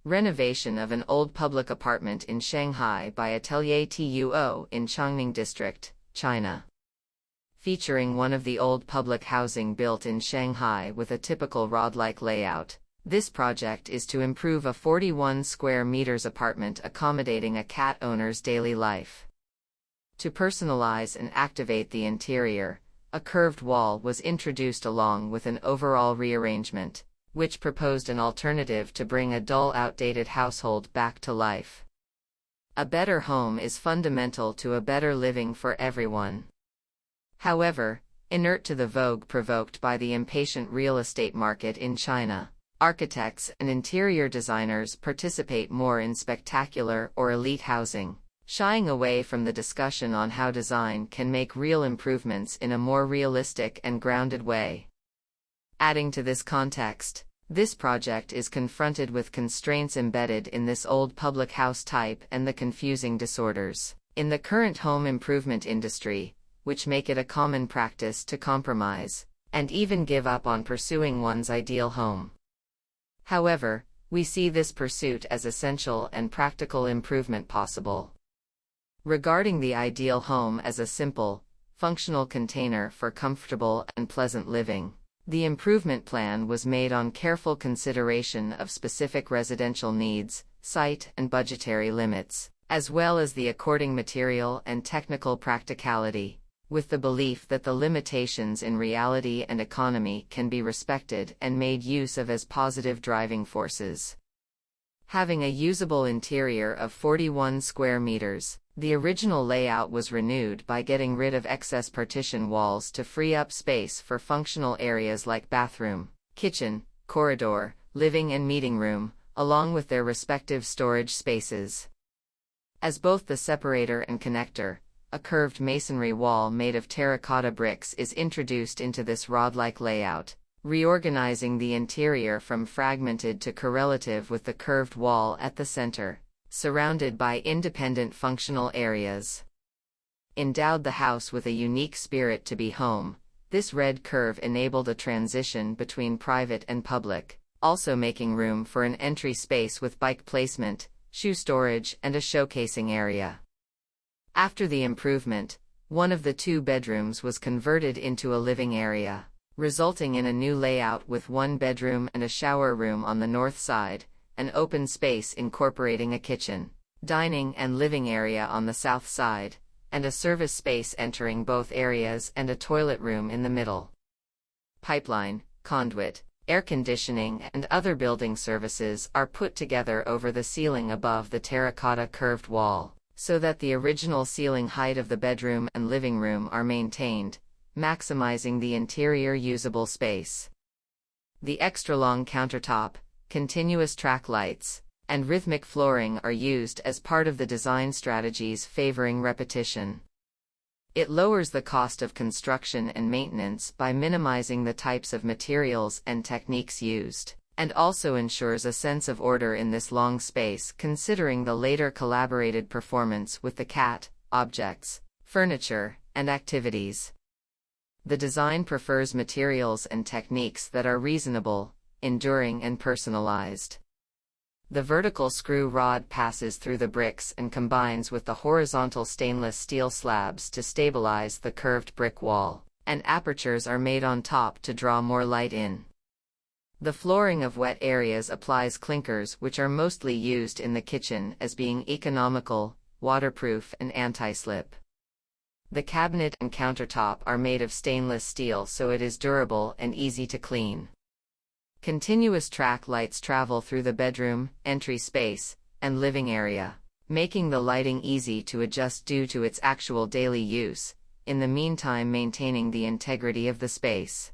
Renovation of an old public apartment in Shanghai by Atelier TUO in Changning district, China. Featuring one of the old public housing built in Shanghai with a typical rod-like layout. This project is to improve a 41 square meters apartment accommodating a cat owner's daily life. To personalize and activate the interior, a curved wall was introduced along with an overall rearrangement, which proposed an alternative to bring a dull, outdated household back to life. A better home is fundamental to a better living for everyone. However, inert to the vogue provoked by the impatient real estate market in China, architects and interior designers participate more in spectacular or elite housing, shying away from the discussion on how design can make real improvements in a more realistic and grounded way. Adding to this context, this project is confronted with constraints embedded in this old public house type and the confusing disorders in the current home improvement industry, which make it a common practice to compromise and even give up on pursuing one's ideal home. However, we see this pursuit as essential and practical improvement possible. Regarding the ideal home as a simple, functional container for comfortable and pleasant living, the improvement plan was made on careful consideration of specific residential needs, site and budgetary limits, as well as the according material and technical practicality, with the belief that the limitations in reality and economy can be respected and made use of as positive driving forces. Having a usable interior of 41 square meters, the original layout was renewed by getting rid of excess partition walls to free up space for functional areas like bathroom, kitchen, corridor, living and meeting room, along with their respective storage spaces. As both the separator and connector, a curved masonry wall made of terracotta bricks is introduced into this rod-like layout, reorganizing the interior from fragmented to correlative with the curved wall at the center, surrounded by independent functional areas. Endowed the house with a unique spirit to be home, this red curve enabled a transition between private and public, also making room for an entry space with bike placement, shoe storage and a showcasing area. After the improvement, one of the two bedrooms was converted into a living area, resulting in a new layout with one bedroom and a shower room on the north side, an open space incorporating a kitchen, dining and living area on the south side, and a service space entering both areas and a toilet room in the middle. Pipeline, conduit, air conditioning and other building services are put together over the ceiling above the terracotta curved wall, so that the original ceiling height of the bedroom and living room are maintained, maximizing the interior usable space. The extra-long countertop, continuous track lights, and rhythmic flooring are used as part of the design strategies favoring repetition. It lowers the cost of construction and maintenance by minimizing the types of materials and techniques used, and also ensures a sense of order in this long space considering the later collaborated performance with the cat, objects, furniture, and activities. The design prefers materials and techniques that are reasonable, enduring and personalized. The vertical screw rod passes through the bricks and combines with the horizontal stainless steel slabs to stabilize the curved brick wall, and apertures are made on top to draw more light in. The flooring of wet areas applies clinkers, which are mostly used in the kitchen as being economical, waterproof and anti-slip. The cabinet and countertop are made of stainless steel so it is durable and easy to clean. Continuous track lights travel through the bedroom, entry space, and living area, making the lighting easy to adjust due to its actual daily use, in the meantime maintaining the integrity of the space.